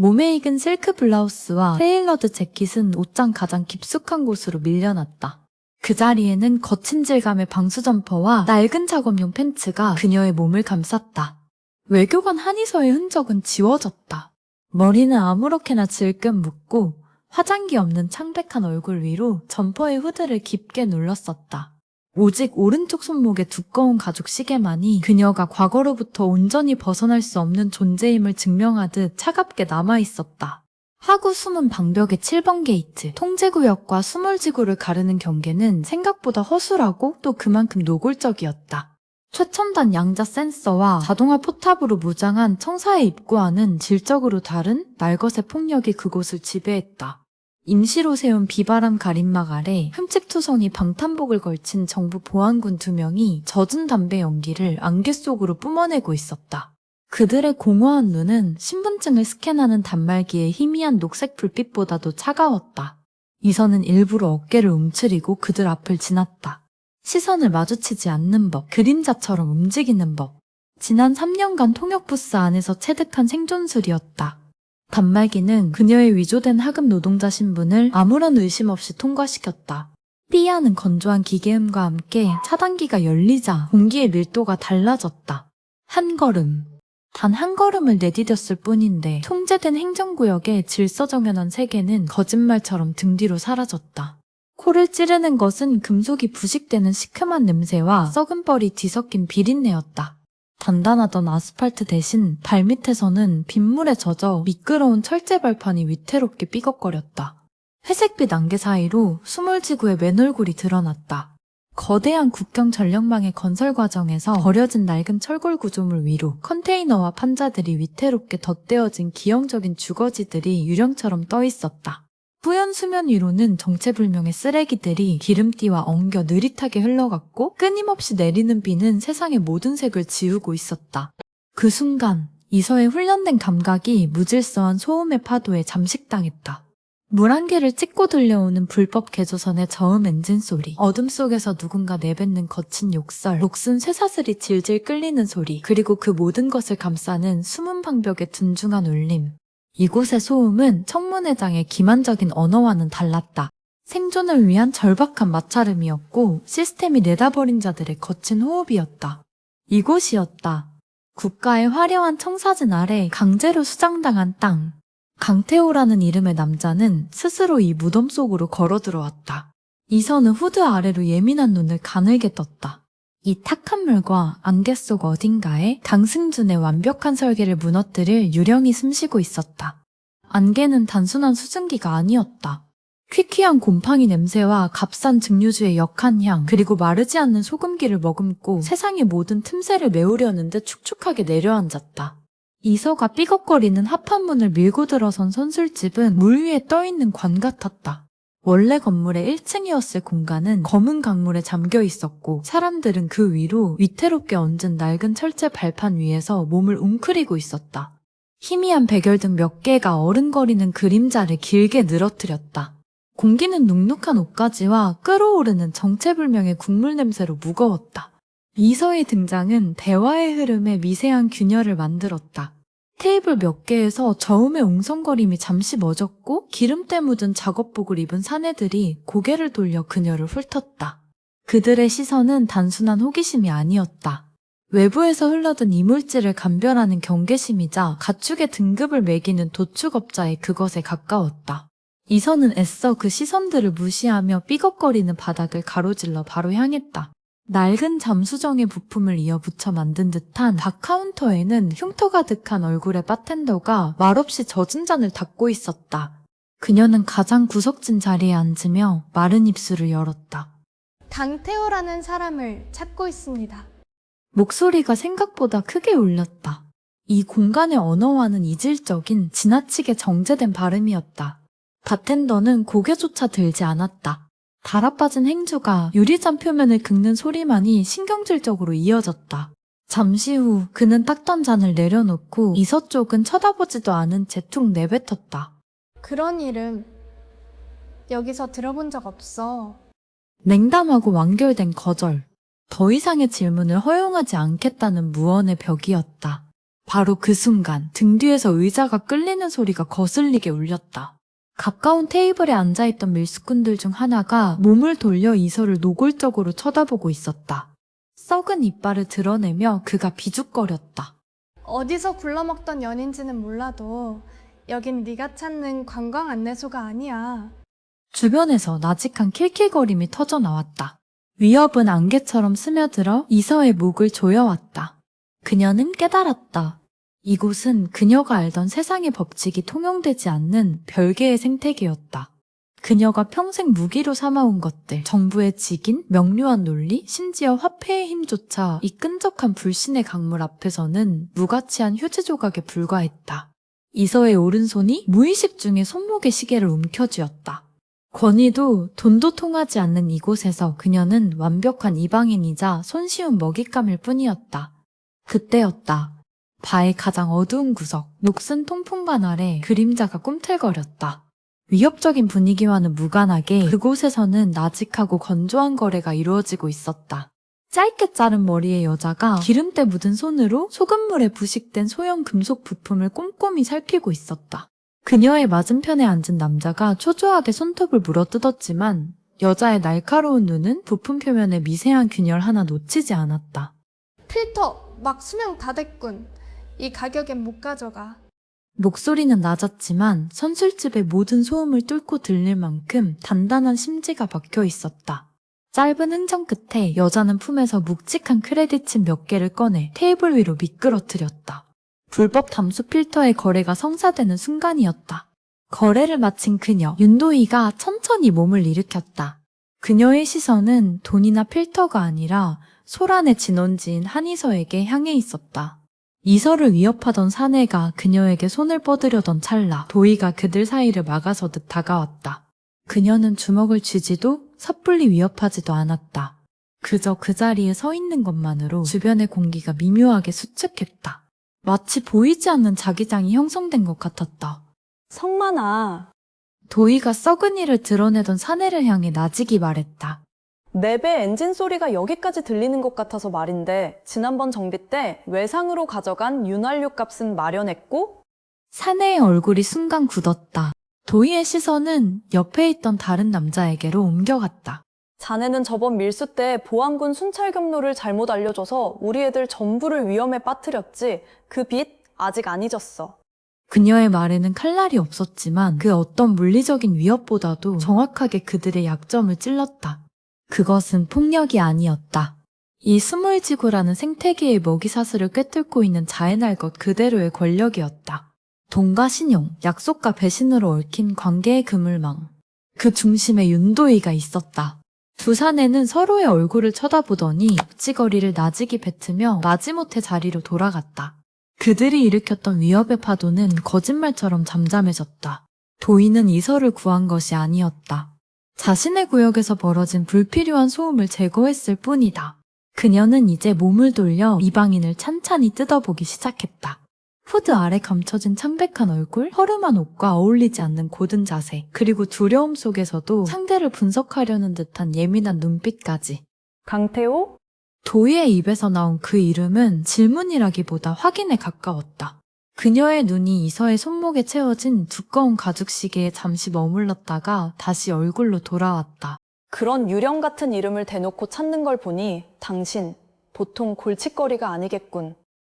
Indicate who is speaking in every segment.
Speaker 1: 몸에 익은 실크 블라우스와 테일러드 재킷은 옷장 가장 깊숙한 곳으로 밀려났다. 그 자리에는 거친 질감의 방수 점퍼와 낡은 작업용 팬츠가 그녀의 몸을 감쌌다. 외교관 한의서의 흔적은 지워졌다. 머리는 아무렇게나 질끈 묶고 화장기 없는 창백한 얼굴 위로 점퍼의 후드를 깊게 눌렀었다. 오직 오른쪽 손목에 두꺼운 가죽 시계만이 그녀가 과거로부터 온전히 벗어날 수 없는 존재임을 증명하듯 차갑게 남아있었다. 하구 숨은 방벽의 7번 게이트, 통제구역과 수몰지구를 가르는 경계는 생각보다 허술하고 또 그만큼 노골적이었다. 최첨단 양자 센서와 자동화 포탑으로 무장한 청사의 입구와는 질적으로 다른 날것의 폭력이 그곳을 지배했다. 임시로 세운 비바람 가림막 아래 흠집투성이 방탄복을 걸친 정부 보안군 2명이 젖은 담배 연기를 안개 속으로 뿜어내고 있었다. 그들의 공허한 눈은 신분증을 스캔하는 단말기의 희미한 녹색 불빛보다도 차가웠다. 이선은 일부러 어깨를 움츠리고 그들 앞을 지났다. 시선을 마주치지 않는 법, 그림자처럼 움직이는 법. 지난 3년간 통역부스 안에서 체득한 생존술이었다. 단말기는 그녀의 위조된 하급 노동자 신분을 아무런 의심 없이 통과시켰다. 삐하는 건조한 기계음과 함께 차단기가 열리자 공기의 밀도가 달라졌다. 한 걸음, 단 한 걸음을 내디뎠을 뿐인데 통제된 행정구역의 질서정연한 세계는 거짓말처럼 등 뒤로 사라졌다. 코를 찌르는 것은 금속이 부식되는 시큼한 냄새와 썩은 뻘이 뒤섞인 비린내였다. 단단하던 아스팔트 대신 발밑에서는 빗물에 젖어 미끄러운 철제 발판이 위태롭게 삐걱거렸다. 회색빛 안개 사이로 수몰지구의 맨얼굴이 드러났다. 거대한 국경 전력망의 건설 과정에서 버려진 낡은 철골 구조물 위로 컨테이너와 판자들이 위태롭게 덧대어진 기형적인 주거지들이 유령처럼 떠 있었다. 뿌연 수면 위로는 정체불명의 쓰레기들이 기름띠와 엉겨 느릿하게 흘러갔고 끊임없이 내리는 비는 세상의 모든 색을 지우고 있었다. 그 순간 이서의 훈련된 감각이 무질서한 소음의 파도에 잠식당했다. 물 한 개를 찍고 들려오는 불법 개조선의 저음 엔진 소리, 어둠 속에서 누군가 내뱉는 거친 욕설, 녹슨 쇠사슬이 질질 끌리는 소리, 그리고 그 모든 것을 감싸는 숨은 방벽의 둔중한 울림. 이곳의 소음은 청문회장의 기만적인 언어와는 달랐다. 생존을 위한 절박한 마찰음이었고 시스템이 내다버린 자들의 거친 호흡이었다. 이곳이었다. 국가의 화려한 청사진 아래 강제로 수장당한 땅. 강태호라는 이름의 남자는 스스로 이 무덤 속으로 걸어 들어왔다. 이선은 후드 아래로 예민한 눈을 가늘게 떴다. 이 탁한 물과 안개 속 어딘가에 강승준의 완벽한 설계를 무너뜨릴 유령이 숨쉬고 있었다. 안개는 단순한 수증기가 아니었다. 퀴퀴한 곰팡이 냄새와 값싼 증류주의 역한 향, 그리고 마르지 않는 소금기를 머금고 세상의 모든 틈새를 메우려는 듯 축축하게 내려앉았다. 이서가 삐걱거리는 합판문을 밀고 들어선 선술집은 물 위에 떠있는 관 같았다. 원래 건물의 1층이었을 공간은 검은 강물에 잠겨 있었고 사람들은 그 위로 위태롭게 얹은 낡은 철제 발판 위에서 몸을 웅크리고 있었다. 희미한 백열등 몇 개가 어른거리는 그림자를 길게 늘어뜨렸다. 공기는 눅눅한 옷가지와 끓어오르는 정체불명의 국물 냄새로 무거웠다. 이서의 등장은 대화의 흐름에 미세한 균열을 만들었다. 테이블 몇 개에서 저음의 웅성거림이 잠시 멎었고 기름때 묻은 작업복을 입은 사내들이 고개를 돌려 그녀를 훑었다. 그들의 시선은 단순한 호기심이 아니었다. 외부에서 흘러든 이물질을 감별하는 경계심이자 가축의 등급을 매기는 도축업자의 그것에 가까웠다. 이선은 애써 그 시선들을 무시하며 삐걱거리는 바닥을 가로질러 바로 향했다. 낡은 잠수정의 부품을 이어 붙여 만든 듯한 바 카운터에는 흉터 가득한 얼굴의 바텐더가 말없이 젖은 잔을 닦고 있었다. 그녀는 가장 구석진 자리에 앉으며 마른 입술을 열었다.
Speaker 2: 강태호라는 사람을 찾고 있습니다.
Speaker 1: 목소리가 생각보다 크게 울렸다. 이 공간의 언어와는 이질적인 지나치게 정제된 발음이었다. 바텐더는 고개조차 들지 않았다. 달아빠진 행주가 유리잔 표면을 긁는 소리만이 신경질적으로 이어졌다. 잠시 후 그는 닦던 잔을 내려놓고 이서 쪽은 쳐다보지도 않은 채 툭 내뱉었다.
Speaker 2: 그런 이름 여기서 들어본 적 없어.
Speaker 1: 냉담하고 완결된 거절. 더 이상의 질문을 허용하지 않겠다는 무언의 벽이었다. 바로 그 순간 등 뒤에서 의자가 끌리는 소리가 거슬리게 울렸다. 가까운 테이블에 앉아있던 밀수꾼들 중 하나가 몸을 돌려 이서를 노골적으로 쳐다보고 있었다. 썩은 이빨을 드러내며 그가 비죽거렸다.
Speaker 2: 어디서 굴러먹던 연인지는 몰라도 여긴 네가 찾는 관광 안내소가 아니야.
Speaker 1: 주변에서 나직한 킬킬거림이 터져 나왔다. 위협은 안개처럼 스며들어 이서의 목을 조여왔다. 그녀는 깨달았다. 이곳은 그녀가 알던 세상의 법칙이 통용되지 않는 별개의 생태계였다. 그녀가 평생 무기로 삼아온 것들, 정부의 직인, 명료한 논리, 심지어 화폐의 힘조차 이 끈적한 불신의 강물 앞에서는 무가치한 휴지 조각에 불과했다. 이서의 오른손이 무의식 중에 손목의 시계를 움켜쥐었다. 권위도 돈도 통하지 않는 이곳에서 그녀는 완벽한 이방인이자 손쉬운 먹잇감일 뿐이었다. 그때였다. 바의 가장 어두운 구석, 녹슨 통풍반 아래 그림자가 꿈틀거렸다. 위협적인 분위기와는 무관하게 그곳에서는 나직하고 건조한 거래가 이루어지고 있었다. 짧게 자른 머리의 여자가 기름때 묻은 손으로 소금물에 부식된 소형 금속 부품을 꼼꼼히 살피고 있었다. 그녀의 맞은편에 앉은 남자가 초조하게 손톱을 물어뜯었지만 여자의 날카로운 눈은 부품 표면에 미세한 균열 하나 놓치지 않았다.
Speaker 2: 필터 막 수명 다 됐군. 이 가격엔 못 가져가.
Speaker 1: 목소리는 낮았지만 선술집의 모든 소음을 뚫고 들릴 만큼 단단한 심지가 박혀 있었다. 짧은 흥정 끝에 여자는 품에서 묵직한 크레딧칩 몇 개를 꺼내 테이블 위로 미끄러뜨렸다. 불법 담수 필터의 거래가 성사되는 순간이었다. 거래를 마친 그녀, 윤도희가 천천히 몸을 일으켰다. 그녀의 시선은 돈이나 필터가 아니라 소란의 진원지인 한이서에게 향해 있었다. 이서를 위협하던 사내가 그녀에게 손을 뻗으려던 찰나 도희가 그들 사이를 막아서듯 다가왔다. 그녀는 주먹을 쥐지도 섣불리 위협하지도 않았다. 그저 그 자리에 서 있는 것만으로 주변의 공기가 미묘하게 수축했다. 마치 보이지 않는 자기장이 형성된 것 같았다.
Speaker 3: 성만아,
Speaker 1: 도희가 썩은 이를 드러내던 사내를 향해 나직이 말했다.
Speaker 3: 내 배 엔진 소리가 여기까지 들리는 것 같아서 말인데 지난번 정비 때 외상으로 가져간 윤활유 값은 마련했고?
Speaker 1: 사내의 얼굴이 순간 굳었다. 도희의 시선은 옆에 있던 다른 남자에게로 옮겨갔다.
Speaker 3: 자네는 저번 밀수 때 보안군 순찰 경로를 잘못 알려줘서 우리 애들 전부를 위험에 빠뜨렸지. 그 빚 아직 안 잊었어.
Speaker 1: 그녀의 말에는 칼날이 없었지만 그 어떤 물리적인 위협보다도 정확하게 그들의 약점을 찔렀다. 그것은 폭력이 아니었다. 이 스몰지구라는 생태계의 먹이사슬을 꿰뚫고 있는 자해날 것 그대로의 권력이었다. 돈과 신용, 약속과 배신으로 얽힌 관계의 그물망. 그 중심에 윤도희가 있었다. 두 사내는 서로의 얼굴을 쳐다보더니 옆지거리를 나직이 뱉으며 마지못해 자리로 돌아갔다. 그들이 일으켰던 위협의 파도는 거짓말처럼 잠잠해졌다. 도희는 이서를 구한 것이 아니었다. 자신의 구역에서 벌어진 불필요한 소음을 제거했을 뿐이다. 그녀는 이제 몸을 돌려 이방인을 찬찬히 뜯어보기 시작했다. 후드 아래 감춰진 창백한 얼굴, 허름한 옷과 어울리지 않는 고든 자세, 그리고 두려움 속에서도 상대를 분석하려는 듯한 예민한 눈빛까지.
Speaker 3: 강태호?
Speaker 1: 도희의 입에서 나온 그 이름은 질문이라기보다 확인에 가까웠다. 그녀의 눈이 이서의 손목에 채워진 두꺼운 가죽 시계에 잠시 머물렀다가 다시 얼굴로 돌아왔다.
Speaker 3: 그런 유령 같은 이름을 대놓고 찾는 걸 보니 당신 보통 골칫거리가 아니겠군.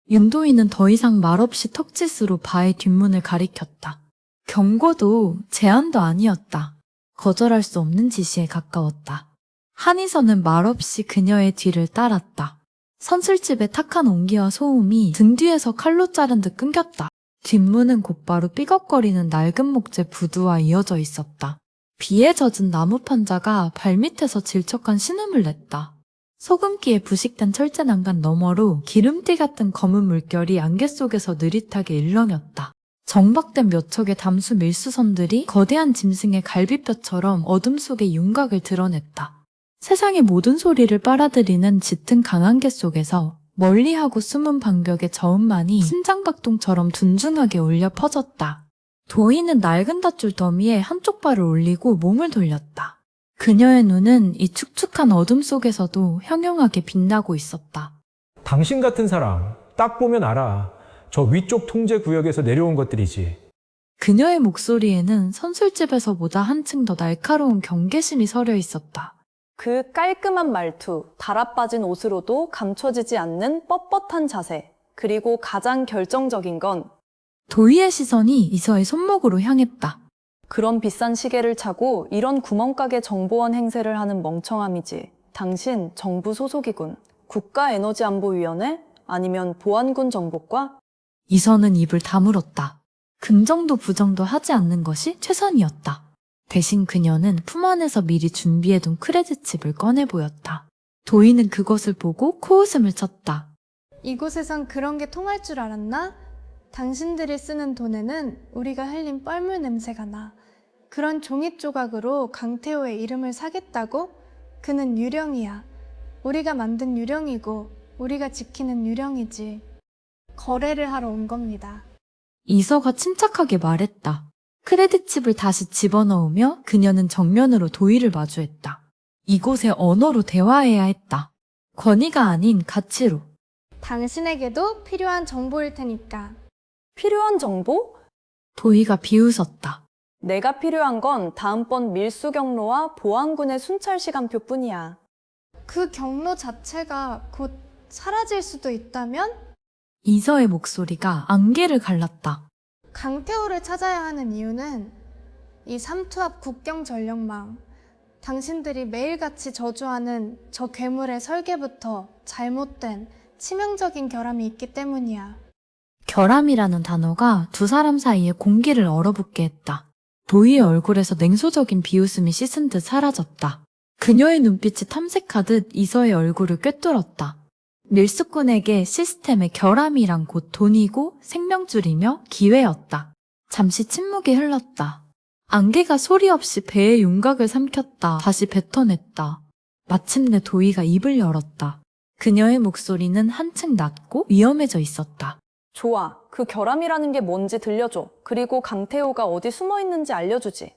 Speaker 1: 윤도희는 더 이상 말없이 턱짓으로 바의 뒷문을 가리켰다. 경고도 제안도 아니었다. 거절할 수 없는 지시에 가까웠다. 한이서는 말없이 그녀의 뒤를 따랐다. 선술집의 탁한 온기와 소음이 등 뒤에서 칼로 자른 듯 끊겼다. 뒷문은 곧바로 삐걱거리는 낡은 목재 부두와 이어져 있었다. 비에 젖은 나무 판자가 발밑에서 질척한 신음을 냈다. 소금기에 부식된 철제 난간 너머로 기름띠 같은 검은 물결이 안개 속에서 느릿하게 일렁였다. 정박된 몇 척의 담수 밀수선들이 거대한 짐승의 갈비뼈처럼 어둠 속에 윤곽을 드러냈다. 세상의 모든 소리를 빨아들이는 짙은 강안개 속에서 멀리하고 숨은 방벽의 저음만이 심장박동처럼 둔중하게 울려 퍼졌다. 도희는 낡은 닷줄 더미에 한쪽 발을 올리고 몸을 돌렸다. 그녀의 눈은 이 축축한 어둠 속에서도 형형하게 빛나고 있었다.
Speaker 4: 당신 같은 사람 딱 보면 알아. 저 위쪽 통제 구역에서 내려온 것들이지.
Speaker 1: 그녀의 목소리에는 선술집에서보다 한층 더 날카로운 경계심이 서려 있었다.
Speaker 3: 그 깔끔한 말투, 달아빠진 옷으로도 감춰지지 않는 뻣뻣한 자세, 그리고 가장 결정적인 건
Speaker 1: 도희의 시선이 이서의 손목으로 향했다.
Speaker 3: 그런 비싼 시계를 차고 이런 구멍가게 정보원 행세를 하는 멍청함이지. 당신 정부 소속이군. 국가에너지안보위원회? 아니면 보안군 정보과?
Speaker 1: 이서는 입을 다물었다. 긍정도 부정도 하지 않는 것이 최선이었다. 대신 그녀는 품 안에서 미리 준비해둔 크레딧칩을 꺼내 보였다. 도희는 그것을 보고 코웃음을 쳤다.
Speaker 2: 이곳에선 그런 게 통할 줄 알았나? 당신들이 쓰는 돈에는 우리가 흘린 뻘물 냄새가 나. 그런 종이 조각으로 강태호의 이름을 사겠다고? 그는 유령이야. 우리가 만든 유령이고 우리가 지키는 유령이지. 거래를 하러 온 겁니다.
Speaker 1: 이서가 침착하게 말했다. 크레딧칩을 다시 집어넣으며 그녀는 정면으로 도희를 마주했다. 이곳의 언어로 대화해야 했다. 권위가 아닌 가치로.
Speaker 2: 당신에게도 필요한 정보일 테니까.
Speaker 3: 필요한 정보?
Speaker 1: 도희가 비웃었다.
Speaker 3: 내가 필요한 건 다음번 밀수 경로와 보안군의 순찰 시간표뿐이야.
Speaker 2: 그 경로 자체가 곧 사라질 수도 있다면?
Speaker 1: 이서의 목소리가 안개를 갈랐다.
Speaker 2: 강태호를 찾아야 하는 이유는 이 삼투압 국경 전력망, 당신들이 매일같이 저주하는 저 괴물의 설계부터 잘못된 치명적인 결함이 있기 때문이야.
Speaker 1: 결함이라는 단어가 두 사람 사이에 공기를 얼어붙게 했다. 도희의 얼굴에서 냉소적인 비웃음이 씻은 듯 사라졌다. 그녀의 눈빛이 탐색하듯 이서의 얼굴을 꿰뚫었다. 밀수꾼에게 시스템의 결함이란 곧 돈이고 생명줄이며 기회였다. 잠시 침묵이 흘렀다. 안개가 소리 없이 배의 윤곽을 삼켰다. 다시 뱉어냈다. 마침내 도희가 입을 열었다. 그녀의 목소리는 한층 낮고 위험해져 있었다.
Speaker 3: 좋아. 그 결함이라는 게 뭔지 들려줘. 그리고 강태호가 어디 숨어 있는지 알려주지.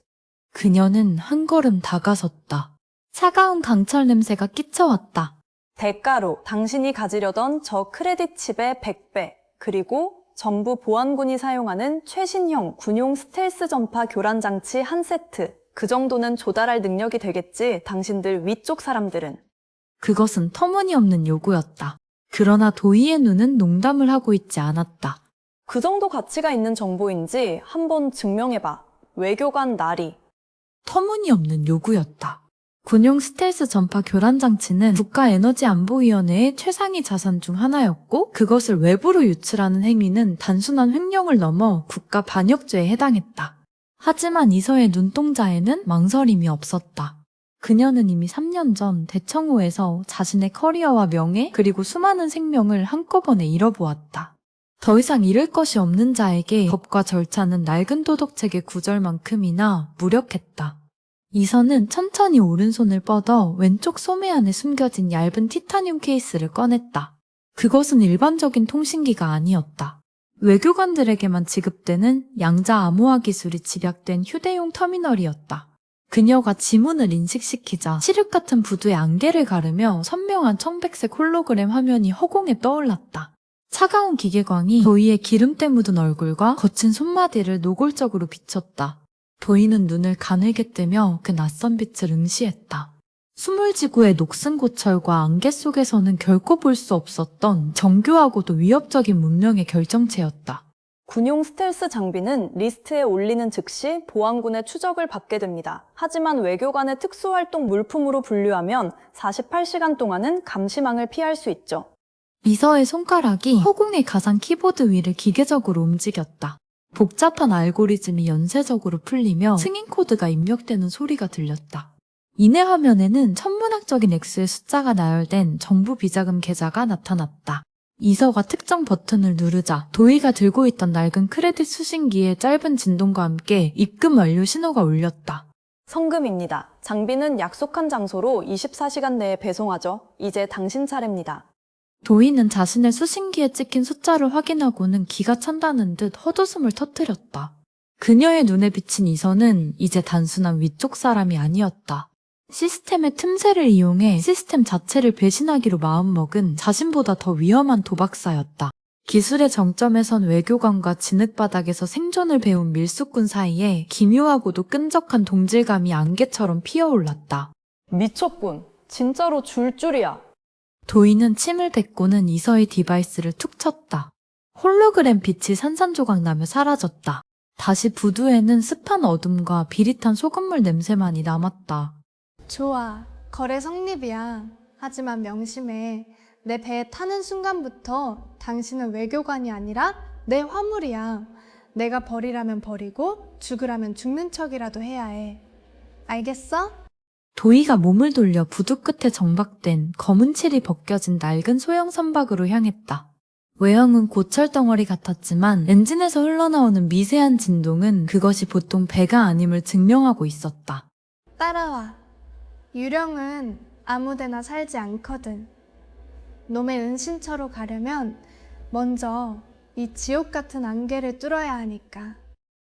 Speaker 1: 그녀는 한 걸음 다가섰다. 차가운 강철 냄새가 끼쳐왔다.
Speaker 3: 대가로 당신이 가지려던 저 크레딧 칩의 100배, 그리고 전부 보안군이 사용하는 최신형 군용 스텔스 전파 교란 장치 한 세트. 그 정도는 조달할 능력이 되겠지, 당신들 위쪽 사람들은.
Speaker 1: 그것은 터무니없는 요구였다. 그러나 도희의 눈은 농담을 하고 있지 않았다.
Speaker 3: 그 정도 가치가 있는 정보인지 한번 증명해봐. 외교관 나리.
Speaker 1: 터무니없는 요구였다. 군용 스텔스 전파 교란 장치는 국가에너지안보위원회의 최상위 자산 중 하나였고 그것을 외부로 유출하는 행위는 단순한 횡령을 넘어 국가 반역죄에 해당했다. 하지만 이서의 눈동자에는 망설임이 없었다. 그녀는 이미 3년 전 대청호에서 자신의 커리어와 명예 그리고 수많은 생명을 한꺼번에 잃어보았다. 더 이상 잃을 것이 없는 자에게 법과 절차는 낡은 도덕책의 구절만큼이나 무력했다. 이서는 천천히 오른손을 뻗어 왼쪽 소매 안에 숨겨진 얇은 티타늄 케이스를 꺼냈다. 그것은 일반적인 통신기가 아니었다. 외교관들에게만 지급되는 양자 암호화 기술이 집약된 휴대용 터미널이었다. 그녀가 지문을 인식시키자 칠흑 같은 부두의 안개를 가르며 선명한 청백색 홀로그램 화면이 허공에 떠올랐다. 차가운 기계광이 도희의 기름때 묻은 얼굴과 거친 손마디를 노골적으로 비췄다. 도희는 눈을 가늘게 뜨며 그 낯선 빛을 응시했다. 수물지구의 녹슨 고철과 안개 속에서는 결코 볼 수 없었던 정교하고도 위협적인 문명의 결정체였다.
Speaker 3: 군용 스텔스 장비는 리스트에 올리는 즉시 보안군의 추적을 받게 됩니다. 하지만 외교관의 특수활동 물품으로 분류하면 48시간 동안은 감시망을 피할 수 있죠.
Speaker 1: 이서의 손가락이 허공의 가상 키보드 위를 기계적으로 움직였다. 복잡한 알고리즘이 연쇄적으로 풀리며 승인 코드가 입력되는 소리가 들렸다. 이내 화면에는 천문학적인 액수의 숫자가 나열된 정부 비자금 계좌가 나타났다. 이서가 특정 버튼을 누르자 도희가 들고 있던 낡은 크레딧 수신기의 짧은 진동과 함께 입금 완료 신호가 울렸다.
Speaker 3: 성금입니다. 장비는 약속한 장소로 24시간 내에 배송하죠. 이제 당신 차례입니다.
Speaker 1: 도희는 자신의 수신기에 찍힌 숫자를 확인하고는 기가 찬다는 듯 헛웃음을 터뜨렸다. 그녀의 눈에 비친 이서는 이제 단순한 위쪽 사람이 아니었다. 시스템의 틈새를 이용해 시스템 자체를 배신하기로 마음먹은 자신보다 더 위험한 도박사였다. 기술의 정점에 선 외교관과 진흙바닥에서 생존을 배운 밀수꾼 사이에 기묘하고도 끈적한 동질감이 안개처럼 피어올랐다.
Speaker 3: 미쳤군. 진짜로 줄줄이야.
Speaker 1: 도희는 침을 뱉고는 이서의 디바이스를 툭 쳤다. 홀로그램 빛이 산산조각 나며 사라졌다. 다시 부두에는 습한 어둠과 비릿한 소금물 냄새만이 남았다.
Speaker 2: 좋아. 거래 성립이야. 하지만 명심해. 내 배에 타는 순간부터 당신은 외교관이 아니라 내 화물이야. 내가 버리라면 버리고 죽으라면 죽는 척이라도 해야 해. 알겠어?
Speaker 1: 도희가 몸을 돌려 부두 끝에 정박된 검은 칠이 벗겨진 낡은 소형 선박으로 향했다. 외형은 고철덩어리 같았지만 엔진에서 흘러나오는 미세한 진동은 그것이 보통 배가 아님을 증명하고 있었다.
Speaker 2: 따라와. 유령은 아무데나 살지 않거든. 놈의 은신처로 가려면 먼저 이 지옥 같은 안개를 뚫어야 하니까.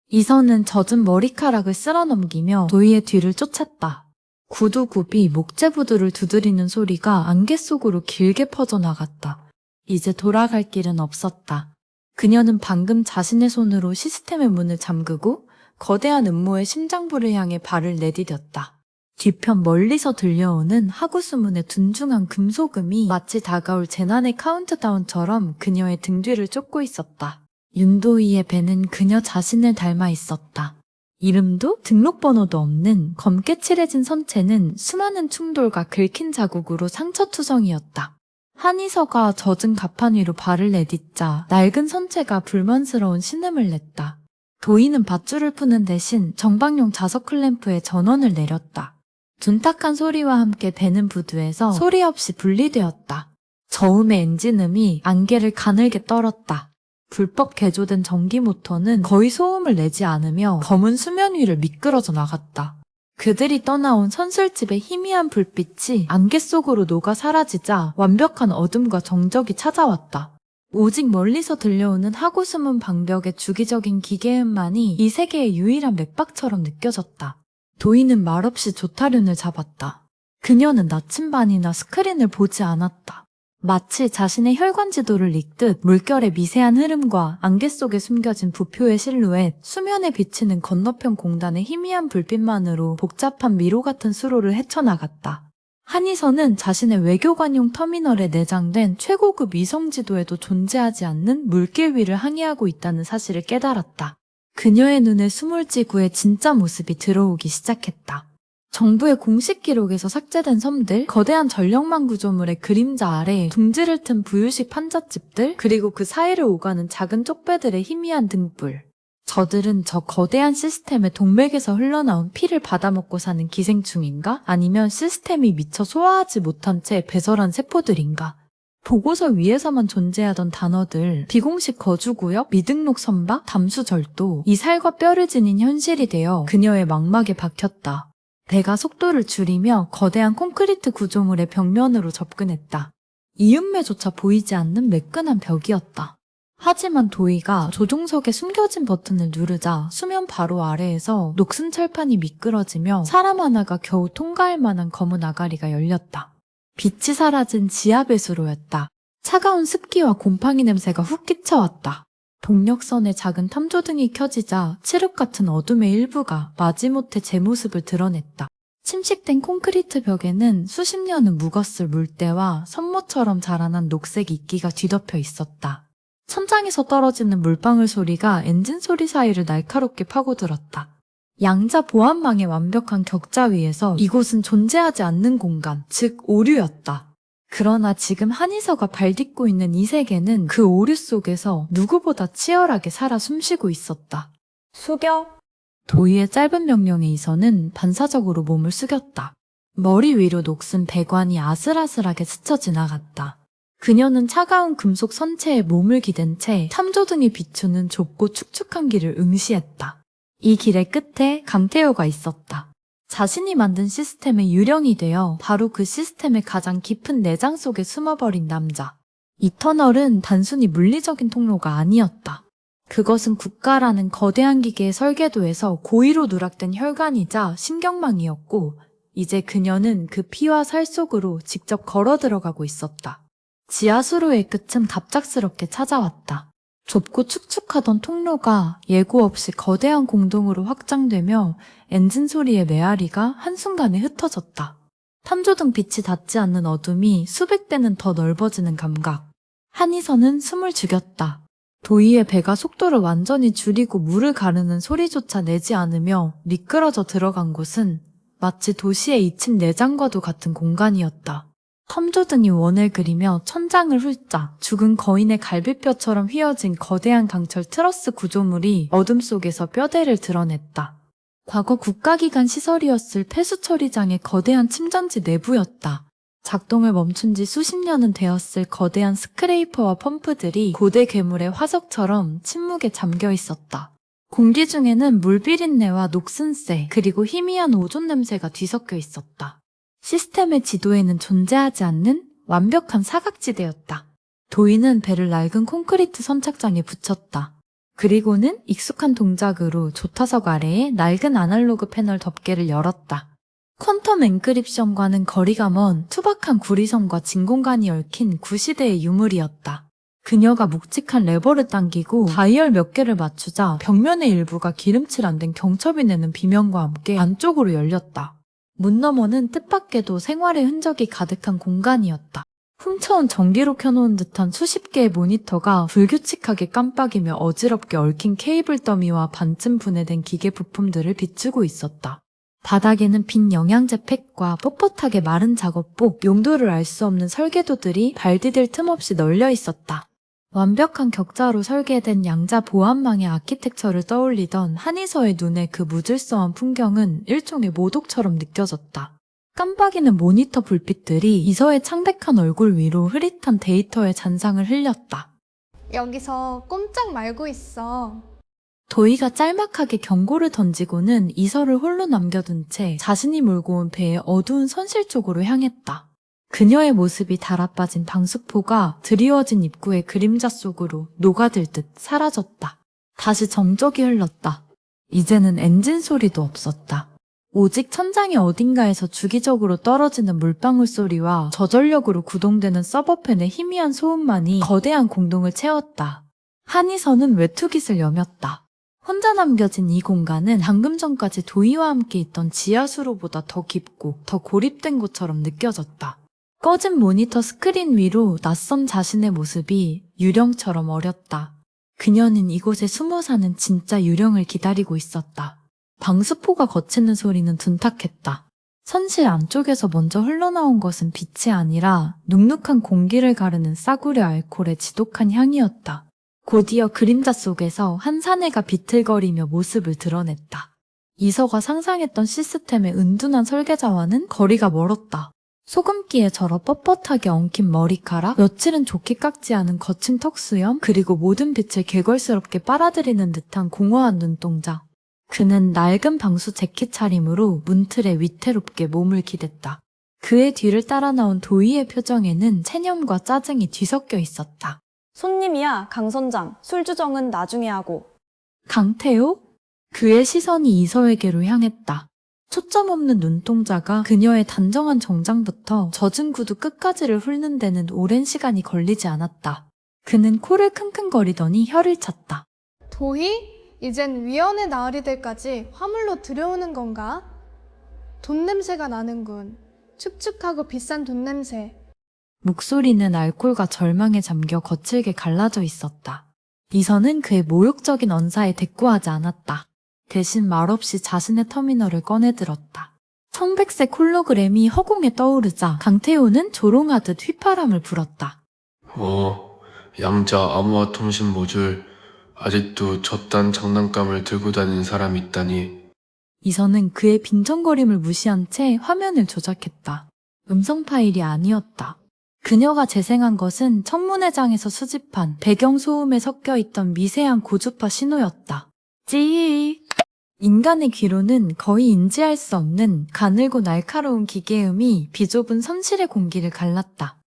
Speaker 1: 이선은 젖은 머리카락을 쓸어넘기며 도희의 뒤를 쫓았다. 구두굽이 목재부두를 두드리는 소리가 안개 속으로 길게 퍼져나갔다. 이제 돌아갈 길은 없었다. 그녀는 방금 자신의 손으로 시스템의 문을 잠그고 거대한 음모의 심장부를 향해 발을 내디뎠다. 뒤편 멀리서 들려오는 하구수문의 둔중한 금소금이 마치 다가올 재난의 카운트다운처럼 그녀의 등 뒤를 쫓고 있었다. 윤도희의 배는 그녀 자신을 닮아 있었다. 이름도 등록번호도 없는 검게 칠해진 선체는 수많은 충돌과 긁힌 자국으로 상처투성이었다. 한이서가 젖은 갑판 위로 발을 내딛자 낡은 선체가 불만스러운 신음을 냈다. 도희는 밧줄을 푸는 대신 정박용 자석 클램프에 전원을 내렸다. 둔탁한 소리와 함께 배는 부두에서 소리 없이 분리되었다. 저음의 엔진음이 안개를 가늘게 떨었다. 불법 개조된 전기 모터는 거의 소음을 내지 않으며 검은 수면 위를 미끄러져 나갔다. 그들이 떠나온 선술집의 희미한 불빛이 안개 속으로 녹아 사라지자 완벽한 어둠과 정적이 찾아왔다. 오직 멀리서 들려오는 하구수문 방벽의 주기적인 기계음만이 이 세계의 유일한 맥박처럼 느껴졌다. 도희는 말없이 조타륜을 잡았다. 그녀는 나침반이나 스크린을 보지 않았다. 마치 자신의 혈관 지도를 읽듯 물결의 미세한 흐름과 안개 속에 숨겨진 부표의 실루엣, 수면에 비치는 건너편 공단의 희미한 불빛만으로 복잡한 미로 같은 수로를 헤쳐나갔다. 한이서는 자신의 외교관용 터미널에 내장된 최고급 위성 지도에도 존재하지 않는 물길 위를 항해하고 있다는 사실을 깨달았다. 그녀의 눈에 수몰지구의 진짜 모습이 들어오기 시작했다. 정부의 공식 기록에서 삭제된 섬들, 거대한 전력망 구조물의 그림자 아래 둥지를 튼 부유식 판잣집들, 그리고 그 사이를 오가는 작은 쪽배들의 희미한 등불. 저들은 저 거대한 시스템의 동맥에서 흘러나온 피를 받아먹고 사는 기생충인가? 아니면 시스템이 미처 소화하지 못한 채 배설한 세포들인가? 보고서 위에서만 존재하던 단어들, 비공식 거주구역, 미등록 선박, 담수절도, 이 살과 뼈를 지닌 현실이 되어 그녀의 망막에 박혔다. 배가 속도를 줄이며 거대한 콘크리트 구조물의 벽면으로 접근했다. 이음매조차 보이지 않는 매끈한 벽이었다. 하지만 도희가 조종석에 숨겨진 버튼을 누르자 수면 바로 아래에서 녹슨 철판이 미끄러지며 사람 하나가 겨우 통과할 만한 검은 아가리가 열렸다. 빛이 사라진 지하배수로였다. 차가운 습기와 곰팡이 냄새가 훅 끼쳐왔다. 동력선에 작은 탐조등이 켜지자 칠흑 같은 어둠의 일부가 마지못해 제 모습을 드러냈다. 침식된 콘크리트 벽에는 수십 년은 묵었을 물때와 선모처럼 자라난 녹색 이끼가 뒤덮여 있었다. 천장에서 떨어지는 물방울 소리가 엔진 소리 사이를 날카롭게 파고들었다. 양자 보안망의 완벽한 격자 위에서 이곳은 존재하지 않는 공간, 즉 오류였다. 그러나 지금 한이서가 발딛고 있는 이 세계는 그 오류 속에서 누구보다 치열하게 살아 숨쉬고 있었다.
Speaker 3: 숙여.
Speaker 1: 도희의 짧은 명령에 이서는 반사적으로 몸을 숙였다. 머리 위로 녹슨 배관이 아슬아슬하게 스쳐 지나갔다. 그녀는 차가운 금속 선체에 몸을 기댄 채 탐조등이 비추는 좁고 축축한 길을 응시했다. 이 길의 끝에 강태호가 있었다. 자신이 만든 시스템의 유령이 되어 바로 그 시스템의 가장 깊은 내장 속에 숨어버린 남자. 이 터널은 단순히 물리적인 통로가 아니었다. 그것은 국가라는 거대한 기계의 설계도에서 고의로 누락된 혈관이자 신경망이었고 이제 그녀는 그 피와 살 속으로 직접 걸어 들어가고 있었다. 지하수로의 끝은 갑작스럽게 찾아왔다. 좁고 축축하던 통로가 예고 없이 거대한 공동으로 확장되며 엔진 소리의 메아리가 한순간에 흩어졌다. 탐조등 빛이 닿지 않는 어둠이 수백 배는 더 넓어지는 감각. 한이선은 숨을 죽였다. 도희의 배가 속도를 완전히 줄이고 물을 가르는 소리조차 내지 않으며 미끄러져 들어간 곳은 마치 도시의 2층 내장과도 같은 공간이었다. 탐조등이 원을 그리며 천장을 훑자 죽은 거인의 갈비뼈처럼 휘어진 거대한 강철 트러스 구조물이 어둠 속에서 뼈대를 드러냈다. 과거 국가기관 시설이었을 폐수처리장의 거대한 침전지 내부였다. 작동을 멈춘 지 수십 년은 되었을 거대한 스크레이퍼와 펌프들이 고대 괴물의 화석처럼 침묵에 잠겨 있었다. 공기 중에는 물비린내와 녹슨새 그리고 희미한 오존 냄새가 뒤섞여 있었다. 시스템의 지도에는 존재하지 않는 완벽한 사각지대였다. 도희는 배를 낡은 콘크리트 선착장에 붙였다. 그리고는 익숙한 동작으로 조타석 아래에 낡은 아날로그 패널 덮개를 열었다. 퀀텀 엔크립션과는 거리가 먼 투박한 구리선과 진공관이 얽힌 구시대의 유물이었다. 그녀가 묵직한 레버를 당기고 다이얼 몇 개를 맞추자 벽면의 일부가 기름칠 안 된 경첩이 내는 비명과 함께 안쪽으로 열렸다. 문 너머는 뜻밖에도 생활의 흔적이 가득한 공간이었다. 훔쳐온 전기로 켜놓은 듯한 수십 개의 모니터가 불규칙하게 깜빡이며 어지럽게 얽힌 케이블 더미와 반쯤 분해된 기계 부품들을 비추고 있었다. 바닥에는 빈 영양제 팩과 뻣뻣하게 마른 작업복, 용도를 알 수 없는 설계도들이 발 디딜 틈 없이 널려 있었다. 완벽한 격자로 설계된 양자 보안망의 아키텍처를 떠올리던 한이서의 눈에 그 무질서한 풍경은 일종의 모독처럼 느껴졌다. 깜빡이는 모니터 불빛들이 이서의 창백한 얼굴 위로 흐릿한 데이터의 잔상을 흘렸다.
Speaker 2: 여기서 꼼짝 말고 있어.
Speaker 1: 도희가 짤막하게 경고를 던지고는 이서를 홀로 남겨둔 채 자신이 몰고 온 배의 어두운 선실 쪽으로 향했다. 그녀의 모습이 달아빠진 방수포가 드리워진 입구의 그림자 속으로 녹아들 듯 사라졌다. 다시 정적이 흘렀다. 이제는 엔진 소리도 없었다. 오직 천장의 어딘가에서 주기적으로 떨어지는 물방울 소리와 저전력으로 구동되는 서버팬의 희미한 소음만이 거대한 공동을 채웠다. 한이선은 외투깃을 여몄다. 혼자 남겨진 이 공간은 방금 전까지 도희와 함께 있던 지하수로보다 더 깊고 더 고립된 곳처럼 느껴졌다. 꺼진 모니터 스크린 위로 낯선 자신의 모습이 유령처럼 어렸다. 그녀는 이곳에 숨어 사는 진짜 유령을 기다리고 있었다. 방수포가 거치는 소리는 둔탁했다. 선실 안쪽에서 먼저 흘러나온 것은 빛이 아니라 눅눅한 공기를 가르는 싸구려 알코올의 지독한 향이었다. 곧이어 그림자 속에서 한 사내가 비틀거리며 모습을 드러냈다. 이서가 상상했던 시스템의 은둔한 설계자와는 거리가 멀었다. 소금기에 절어 뻣뻣하게 엉킨 머리카락, 며칠은 좋게 깎지 않은 거친 턱수염, 그리고 모든 빛을 개걸스럽게 빨아들이는 듯한 공허한 눈동자. 그는 낡은 방수 재킷 차림으로 문틀에 위태롭게 몸을 기댔다. 그의 뒤를 따라 나온 도희의 표정에는 체념과 짜증이 뒤섞여 있었다.
Speaker 3: 손님이야, 강 선장. 술 주정은 나중에 하고.
Speaker 1: 강태호? 그의 시선이 이서에게로 향했다. 초점 없는 눈동자가 그녀의 단정한 정장부터 젖은 구두 끝까지를 훑는 데는 오랜 시간이 걸리지 않았다. 그는 코를 킁킁거리더니 혀를 찼다.
Speaker 2: 도희? 이젠 위원회 나으리들까지 화물로 들여오는 건가? 돈 냄새가 나는군. 축축하고 비싼 돈 냄새.
Speaker 1: 목소리는 알코올과 절망에 잠겨 거칠게 갈라져 있었다. 이선은 그의 모욕적인 언사에 대꾸하지 않았다. 대신 말없이 자신의 터미널을 꺼내들었다. 청백색 홀로그램이 허공에 떠오르자 강태호는 조롱하듯 휘파람을 불었다.
Speaker 5: 양자 암호화 통신 모듈. 아직도 저딴 장난감을 들고 다니는 사람이 있다니.
Speaker 1: 이선은 그의 빈정거림을 무시한 채 화면을 조작했다. 음성 파일이 아니었다. 그녀가 재생한 것은 청문회장에서 수집한 배경소음에 섞여있던 미세한 고주파 신호였다. 찌익! 인간의 귀로는 거의 인지할 수 없는 가늘고 날카로운 기계음이 비좁은 선실의 공기를 갈랐다.